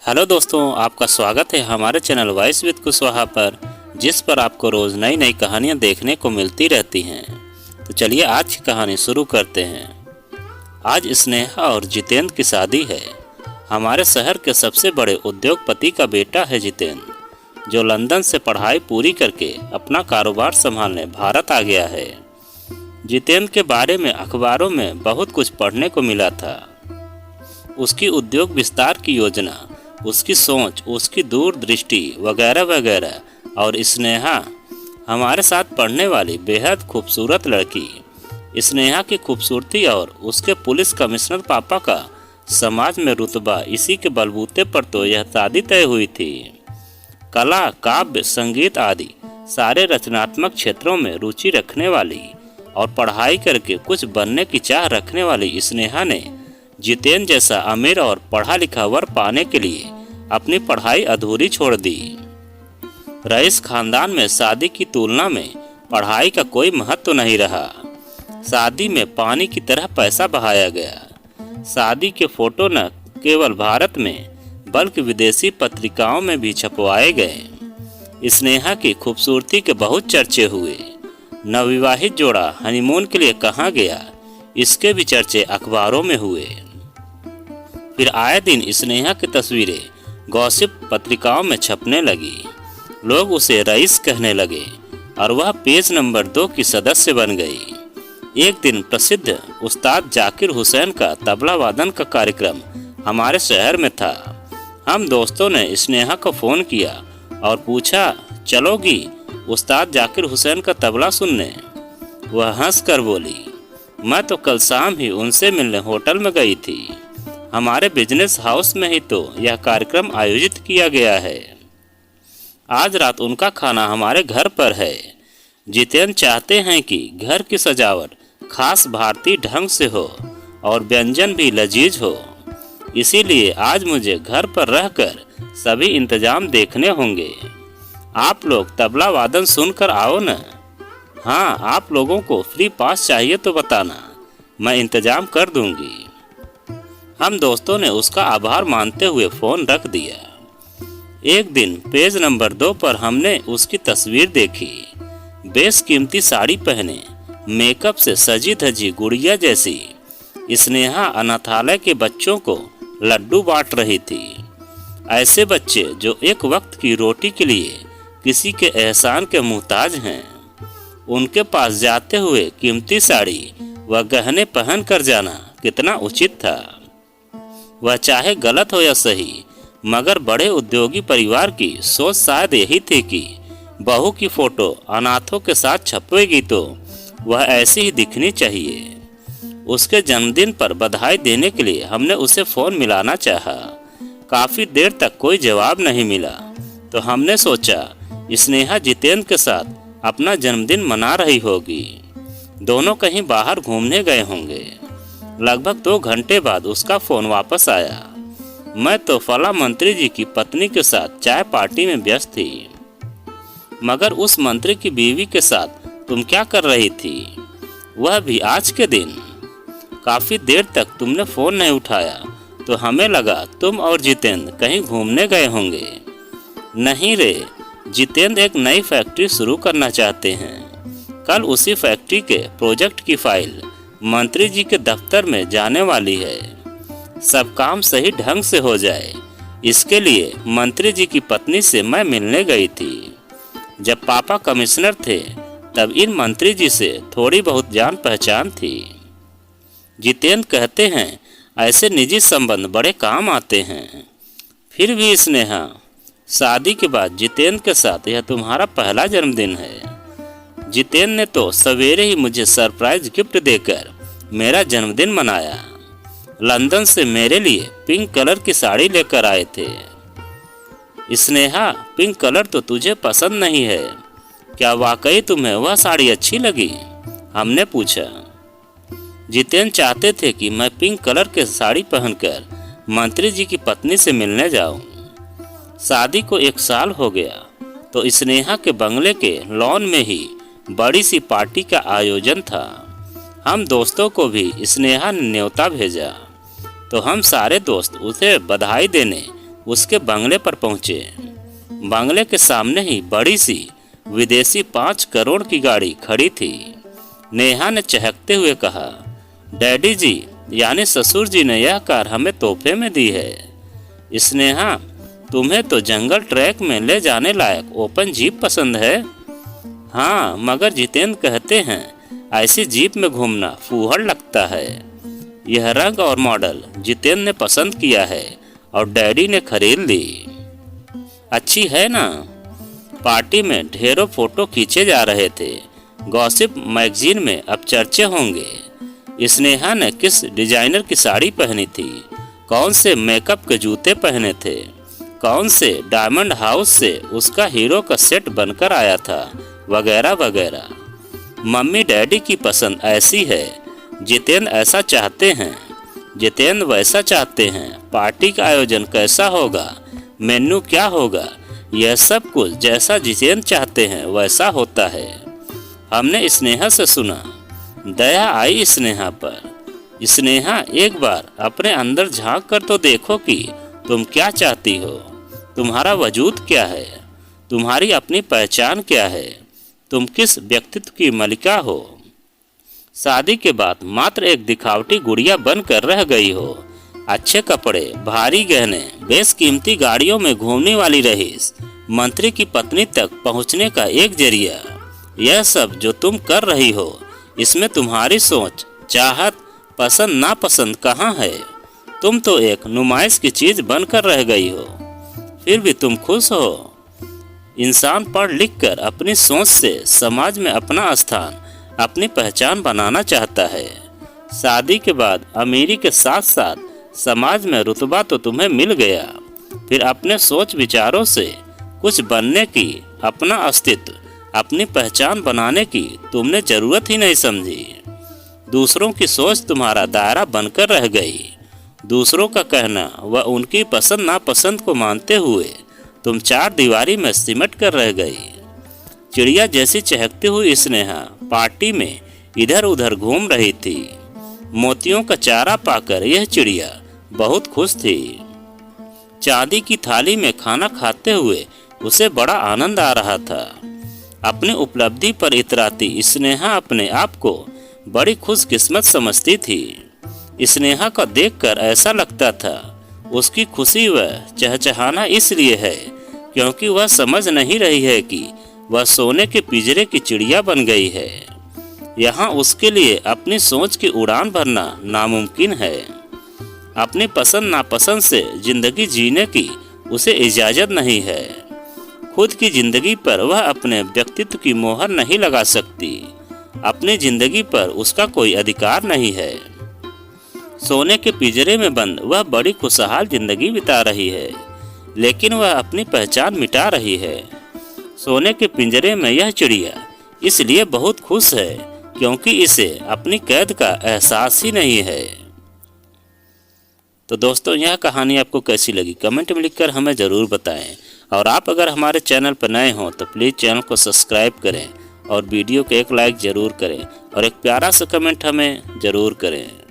Hello दोस्तों, आपका स्वागत है हमारे चैनल वॉइस विद कुशवाहा पर, जिस पर आपको रोज़ नई नई कहानियाँ देखने को मिलती रहती हैं। तो चलिए आज की कहानी शुरू करते हैं। आज स्नेहा और जितेंद्र की शादी है। हमारे शहर के सबसे बड़े उद्योगपति का बेटा है जितेंद्र, जो लंदन से पढ़ाई पूरी करके अपना कारोबार संभालने भारत आ गया है। जितेंद्र के बारे में अखबारों में बहुत कुछ पढ़ने को मिला था। उसकी उद्योग विस्तार की योजना, उसकी सोच, उसकी दूरदृष्टि वगैरह वगैरह। और स्नेहा, हमारे साथ पढ़ने वाली बेहद खूबसूरत लड़की। स्नेहा की खूबसूरती और उसके पुलिस कमिश्नर पापा का समाज में रुतबा, इसी के बलबूते पर तो यह शादी तय हुई थी। कला, काव्य, संगीत आदि सारे रचनात्मक क्षेत्रों में रुचि रखने वाली और पढ़ाई करके कुछ बनने की चाह रखने वाली स्नेहा ने जितेंद्र जैसा अमीर और पढ़ा लिखा वर पाने के लिए अपनी पढ़ाई अधूरी छोड़ दी। रईस खानदान में शादी की तुलना में पढ़ाई का कोई महत्व नहीं रहा। शादी में पानी की तरह पैसा बहाया गया। शादी के फोटो न केवल भारत में बल्कि विदेशी पत्रिकाओं में भी छपवाए गए। स्नेहा की खूबसूरती के बहुत चर्चे हुए। नवविवाहित जोड़ा हनीमून के लिए कहाँ गया, इसके भी चर्चे अखबारों में हुए। फिर आए दिन स्नेहा की तस्वीरें गॉसिप पत्रिकाओं में छपने लगी। लोग उसे रईस कहने लगे और वह पेज नंबर 2 की सदस्य बन गई। एक दिन प्रसिद्ध उस्ताद जाकिर हुसैन का तबला वादन का कार्यक्रम हमारे शहर में था। हम दोस्तों ने स्नेहा को फ़ोन किया और पूछा, चलोगी उस्ताद जाकिर हुसैन का तबला सुनने? वह हंसकर बोली, मैं तो कल शाम ही उनसे मिलने होटल में गई थी। हमारे बिजनेस हाउस में ही तो यह कार्यक्रम आयोजित किया गया है। आज रात उनका खाना हमारे घर पर है। जितेंद्र चाहते हैं कि घर की सजावट खास भारतीय ढंग से हो और व्यंजन भी लजीज हो। इसीलिए आज मुझे घर पर रहकर सभी इंतजाम देखने होंगे। आप लोग तबला वादन सुनकर आओ न। हाँ, आप लोगों को फ्री पास चाहिए तो बताना, मैं इंतजाम कर दूंगी। हम दोस्तों ने उसका आभार मानते हुए फ़ोन रख दिया। एक दिन पेज नंबर 2 पर हमने उसकी तस्वीर देखी। बेशकीमती साड़ी पहने, मेकअप से सजी धजी गुड़िया जैसी स्नेहा अनाथालय के बच्चों को लड्डू बांट रही थी। ऐसे बच्चे जो एक वक्त की रोटी के लिए किसी के एहसान के मुहताज हैं। उनके पास जाते हुए कीमती साड़ी व गहने पहन कर जाना कितना उचित था। वह चाहे गलत हो या सही, मगर बड़े उद्योगी परिवार की सोच शायद यही थी कि बहू की फोटो अनाथों के साथ छपवेगी तो वह ऐसी ही दिखनी चाहिए। उसके जन्मदिन पर बधाई देने के लिए हमने उसे फ़ोन मिलाना चाहा। काफ़ी देर तक कोई जवाब नहीं मिला, तो हमने सोचा स्नेहा जितेंद्र के साथ अपना जन्मदिन मना रही होगी। दोनों कहीं बाहर घूमने गए होंगे। लगभग 2 घंटे बाद उसका फ़ोन वापस आया। मैं तो फला मंत्री जी की पत्नी के साथ चाय पार्टी में व्यस्त थी। मगर उस मंत्री की बीवी के साथ तुम क्या कर रही थी, वह भी आज के दिन? काफ़ी देर तक तुमने फ़ोन नहीं उठाया, तो हमें लगा तुम और जितेंद्र कहीं घूमने गए होंगे। नहीं रे, जितेंद्र एक नई फैक्ट्री शुरू करना चाहते हैं। कल उसी फैक्ट्री के प्रोजेक्ट की फाइल मंत्री जी के दफ्तर में जाने वाली है। सब काम सही ढंग से हो जाए, इसके लिए मंत्री जी की पत्नी से मैं मिलने गई थी। जब पापा कमिश्नर थे तब इन मंत्री जी से थोड़ी बहुत जान पहचान थी। जितेंद्र कहते हैं ऐसे निजी संबंध बड़े काम आते हैं। फिर भी स्नेहा, शादी के बाद जितेंद्र के साथ यह तुम्हारा पहला जन्मदिन है। जितेंद्र ने तो सवेरे ही मुझे सरप्राइज गिफ्ट देकर मेरा जन्मदिन मनाया। लंदन से मेरे लिए पिंक कलर की साड़ी लेकर आए थे। स्नेहा, पिंक कलर तो तुझे पसंद नहीं है, क्या वाकई तुम्हें वह साड़ी अच्छी लगी? हमने पूछा। जितेंद्र चाहते थे कि मैं पिंक कलर की साड़ी पहनकर मंत्री जी की पत्नी से मिलने जाऊं। शादी को 1 साल हो गया तो स्नेहा के बंगले के लॉन में ही बड़ी सी पार्टी का आयोजन था। हम दोस्तों को भी स्नेहा ने न्योता भेजा, तो हम सारे दोस्त उसे बधाई देने उसके बंगले पर पहुंचे। बंगले के सामने ही बड़ी सी विदेशी 5 करोड़ की गाड़ी खड़ी थी। नेहा ने चहकते हुए कहा, डैडी जी यानी ससुर जी ने यह कार हमें तोहफे में दी है। स्नेहा, तुम्हें तो जंगल ट्रैक में ले जाने लायक ओपन जीप पसंद है। हाँ, मगर जितेंद्र कहते हैं ऐसी जीप में घूमना फूहड़ लगता है। यह रंग और मॉडल जितेंद्र ने पसंद किया है और डैडी ने खरीद ली। अच्छी है ना? पार्टी में ढेरों फोटो खींचे जा रहे थे। गॉसिप मैगजीन में अब चर्चे होंगे। स्नेहा ने किस डिजाइनर की साड़ी पहनी थी, कौन से मेकअप के जूते पहने थे, कौन से डायमंड हाउस से उसका हीरो का सेट बनकर आया था, वगैरह वगैरह। मम्मी डैडी की पसंद ऐसी है, जितेंद्र ऐसा चाहते हैं, जितेंद्र वैसा चाहते हैं। पार्टी का आयोजन कैसा होगा, मेन्यू क्या होगा, यह सब कुछ जैसा जितेंद्र चाहते हैं वैसा होता है। हमने स्नेहा से सुना। दया आई स्नेहा पर। स्नेहा, एक बार अपने अंदर झांक कर तो देखो कि तुम क्या चाहती हो, तुम्हारा वजूद क्या है, तुम्हारी अपनी पहचान क्या है, तुम किस व्यक्तित्व की मलिका हो। शादी के बाद मात्र एक दिखावटी गुड़िया बनकर रह गई हो। अच्छे कपड़े, भारी गहने, बेशकीमती गाड़ियों में घूमने वाली रईस, मंत्री की पत्नी तक पहुंचने का एक जरिया। यह सब जो तुम कर रही हो, इसमें तुम्हारी सोच, चाहत, पसंद नापसंद कहाँ है? तुम तो एक नुमाइश की चीज बनकर रह गई हो। फिर भी तुम खुश हो। इंसान पढ़ लिख कर अपनी सोच से समाज में अपना स्थान, अपनी पहचान बनाना चाहता है। शादी के बाद अमीरी के साथ साथ समाज में रुतबा तो तुम्हें मिल गया, फिर अपने सोच विचारों से कुछ बनने की, अपना अस्तित्व, अपनी पहचान बनाने की तुमने जरूरत ही नहीं समझी। दूसरों की सोच तुम्हारा दायरा बनकर रह गई। दूसरों का कहना व उनकी पसंद नापसंद को मानते हुए तुम 4 दीवारी में सिमट कर रह गई। चिड़िया जैसी चहकती हुई स्नेहा पार्टी में इधर उधर घूम रही थी। मोतियों का चारा पाकर यह चिड़िया बहुत खुश थी। चांदी की थाली में खाना खाते हुए उसे बड़ा आनंद आ रहा था। अपनी उपलब्धि पर इतराती स्नेहा अपने आप को बड़ी खुशकिस्मत समझती थी। स्नेहा को देखकर ऐसा लगता था उसकी खुशी व चहचहाना इसलिए है क्योंकि वह समझ नहीं रही है कि वह सोने के पिंजरे की चिड़िया बन गई है। यहाँ उसके लिए अपनी सोच की उड़ान भरना नामुमकिन है। अपनी पसंद नापसंद से जिंदगी जीने की उसे इजाजत नहीं है। खुद की जिंदगी पर वह अपने व्यक्तित्व की मोहर नहीं लगा सकती। अपनी जिंदगी पर उसका कोई अधिकार नहीं है। सोने के पिंजरे में बंद वह बड़ी खुशहाल जिंदगी बिता रही है, लेकिन वह अपनी पहचान मिटा रही है। सोने के पिंजरे में यह चिड़िया इसलिए बहुत खुश है क्योंकि इसे अपनी कैद का एहसास ही नहीं है। तो दोस्तों, यह कहानी आपको कैसी लगी कमेंट में लिखकर हमें ज़रूर बताएं। और आप अगर हमारे चैनल पर नए हों तो प्लीज़ चैनल को सब्सक्राइब करें और वीडियो को एक लाइक ज़रूर करें और एक प्यारा सा कमेंट हमें ज़रूर करें।